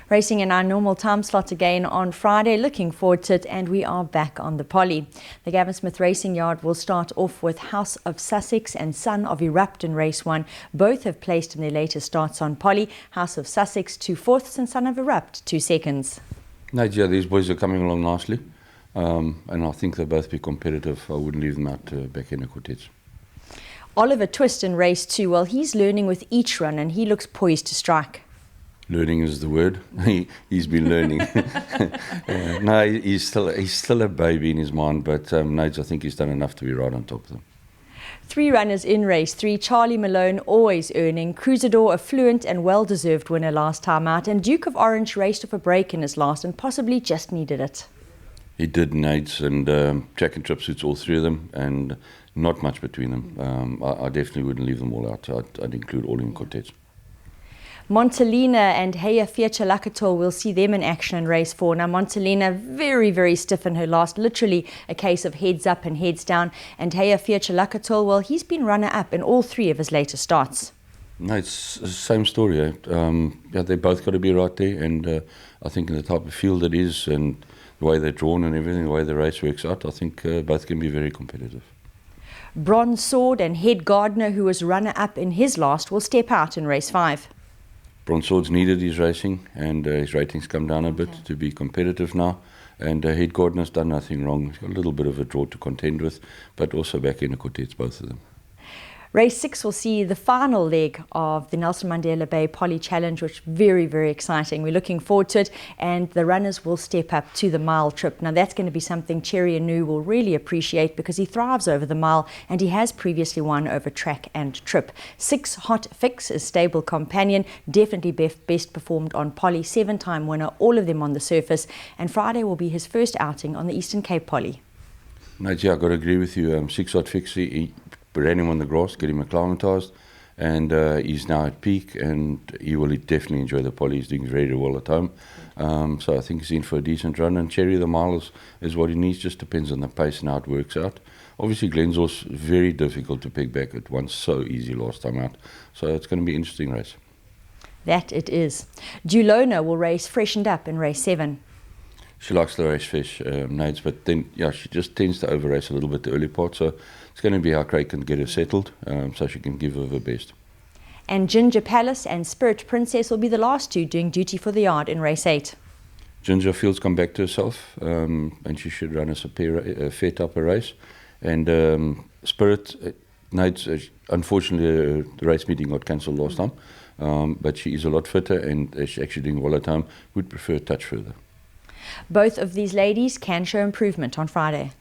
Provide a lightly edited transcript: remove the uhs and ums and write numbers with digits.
Racing in our normal time slot again on Friday. Looking forward to it, and we are back on the Polly. The Gavin Smith Racing Yard will start off with House of Sussex and Son of Erupt in race 1. Both have placed in their latest starts on Polly. House of Sussex 2 fourths and Son of Erupt 2 seconds. Yeah, these boys are coming along nicely, and I think they'll both be competitive. I wouldn't leave them out back in the quartets. Oliver Twist in race 2, well, he's learning with each run and he looks poised to strike. Learning is the word. He's been learning. No, he's still a baby in his mind, but Nate, I think he's done enough to be right on top of them. 3 runners in race 3. Charlie Malone always earning. Crusador a fluent and well-deserved winner last time out. And Duke of Orange raced off a break in his last and possibly just needed it. He did, Nate, and track and trip suits all 3 of them, and not much between them. I definitely wouldn't leave them all out. I'd include all in quartets. Montalina and Heya Fiachalakatol, we'll see them in action in race 4. Now Montalina very, very stiff in her last, literally a case of heads up and heads down. And Heya Fiachalakatol, well, he's been runner-up in all 3 of his later starts. No, it's the same story. Yeah, they both got to be right there, and I think in the type of field it is, and the way they're drawn and everything, the way the race works out, I think both can be very competitive. Bron Sword and Head Gardner, who was runner-up in his last, will step out in race 5. Bron Sword's needed his racing, and his ratings come down a bit to be competitive now. And Head Gardner's done nothing wrong. He's got a little bit of a draw to contend with, but also back in the quartets, both of them. Race 6 will see the final leg of the Nelson Mandela Bay Polly Challenge, which is very, very exciting. We're looking forward to it, and the runners will step up to the mile trip. Now, that's going to be something Cherry Anu will really appreciate because he thrives over the mile, and he has previously won over track and trip. 6 Hotfix is stable companion, definitely best performed on Polly, 7-time winner, all of them on the surface, and Friday will be his first outing on the Eastern Cape Polly. No, yeah, I've got to agree with you. 6 Hotfix, he ran him on the grass, get him acclimatised, and he's now at peak, and he will definitely enjoy the Polly. He's doing very well at home, so I think he's in for a decent run. And Cherry, the mile is what he needs. Just depends on the pace and how it works out. Obviously, Glensor's very difficult to pick back at once, so easy last time out. So it's going to be an interesting race. That it is. Jona will race freshened up in race 7. She likes the race fish, Nades, but then yeah, she just tends to over race a little bit the early part. So it's going to be how Craig can get her settled, so she can give her the best. And Ginger Palace and Spirit Princess will be the last 2 doing duty for the yard in race 8. Ginger feels come back to herself, and she should run a fair type of race. And Spirit, Nades, unfortunately the race meeting got cancelled last time, but she is a lot fitter and she's actually doing well at home. Would prefer a touch further. Both of these ladies can show improvement on Friday.